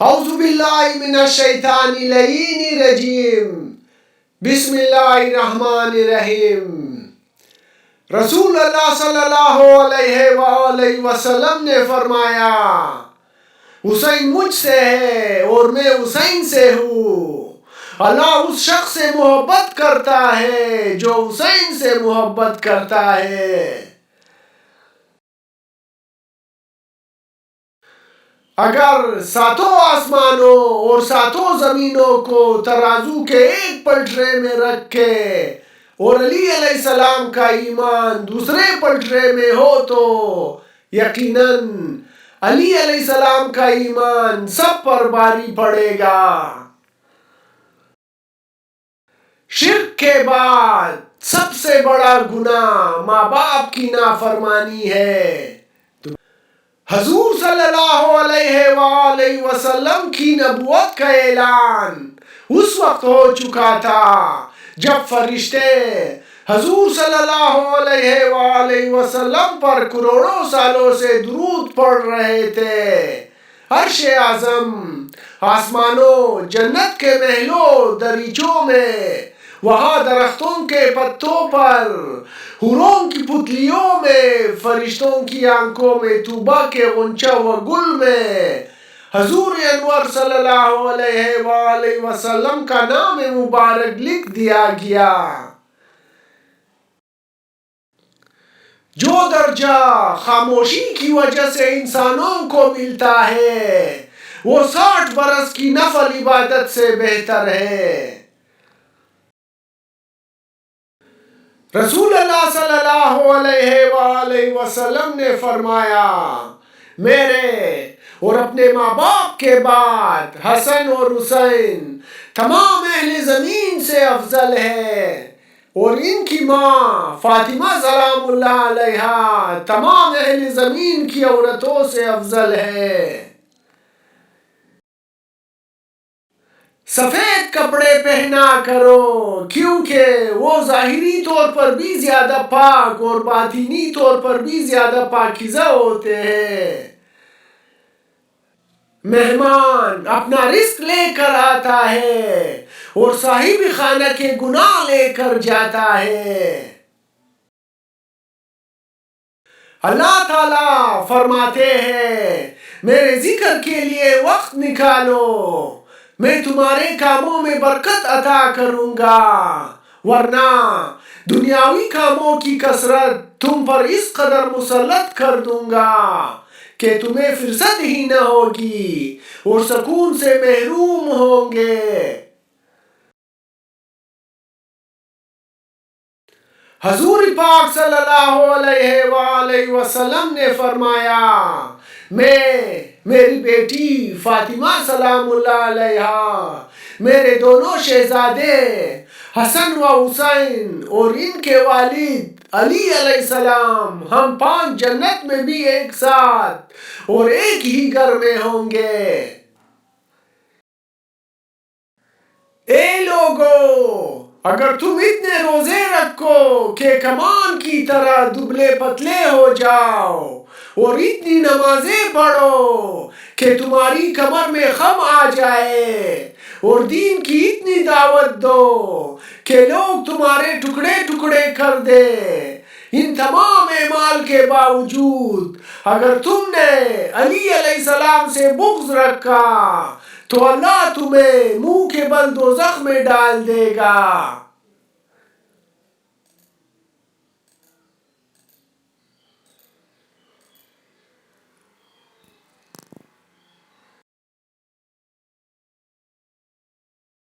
اعوذ باللہ من الشیطان اللعین الرجیم بسم اللہ الرحمن الرحیم۔ رسول اللہ صلی اللہ علیہ وآلہ وسلم نے فرمایا، حسین مجھ سے ہے اور میں حسین سے ہوں۔ اللہ اس شخص سے محبت کرتا ہے جو حسین سے محبت کرتا ہے۔ اگر ساتوں آسمانوں اور ساتوں زمینوں کو ترازو کے ایک پلٹرے میں رکھ کے اور علی علیہ السلام کا ایمان دوسرے پلٹرے میں ہو تو یقیناً علی علیہ السلام کا ایمان سب پر بھاری پڑے گا۔ شرک کے بعد سب سے بڑا گناہ ماں باپ کی نافرمانی ہے۔ حضور صلی اللہ علیہ وآلہ وسلم کی نبوت کا اعلان اس وقت ہو چکا تھا جب فرشتے حضور صلی اللہ علیہ وآلہ وسلم پر کروڑوں سالوں سے درود پڑھ رہے تھے۔ عرش اعظم، آسمانوں، جنت کے محلوں دریچوں میں، وہاں درختوں کے پتوں پر، حوروں کی پتلیوں میں، فرشتوں کی آنکھوں میں، طوبا کے غنچہ و گل میں حضور انور صلی اللہ علیہ وآلہ وسلم کا نام مبارک لکھ دیا گیا۔ جو درجہ خاموشی کی وجہ سے انسانوں کو ملتا ہے وہ 60 برس کی نفل عبادت سے بہتر ہے۔ رسول اللہ صلی اللہ علیہ وآلہ وسلم نے فرمایا، میرے اور اپنے ماں باپ کے بعد حسن اور حسین تمام اہل زمین سے افضل ہے، اور ان کی ماں فاطمہ سلام اللہ علیہا تمام اہل زمین کی عورتوں سے افضل ہے۔ سفید کپڑے پہنا کرو کیونکہ وہ ظاہری طور پر بھی زیادہ پاک اور باطنی طور پر بھی زیادہ پاکیزہ ہوتے ہیں۔ مہمان اپنا رزق لے کر آتا ہے اور صاحب خانہ کے گناہ لے کر جاتا ہے۔ اللہ تعالیٰ فرماتے ہیں، میرے ذکر کے لیے وقت نکالو، میں تمہارے کاموں میں برکت عطا کروں گا، ورنہ دنیاوی کاموں کی کثرت تم پر اس قدر مسلط کر دوں گا کہ تمہیں فرصت ہی نہ ہوگی اور سکون سے محروم ہوں گے۔ حضور پاک صلی اللہ علیہ وآلہ وسلم نے فرمایا، میں، میری بیٹی فاطمہ سلام اللہ علیہا، میرے دونوں شہزادے حسن و حسین اور ان کے والد علی علیہ السلام، ہم 5 جنت میں بھی ایک ساتھ اور ایک ہی گھر میں ہوں گے۔ اے لوگو، اگر تم اتنے روزے رکھو کہ کمان کی طرح دبلے پتلے ہو جاؤ اور اتنی نمازیں پڑھو کہ تمہاری کمر میں خم آ جائے اور دین کی اتنی دعوت دو کہ لوگ تمہارے ٹکڑے ٹکڑے کر دے، ان تمام اعمال کے باوجود اگر تم نے علی علیہ السلام سے بغض رکھا تو اللہ تمہیں منہ کے بل دوزخ میں ڈال دے گا۔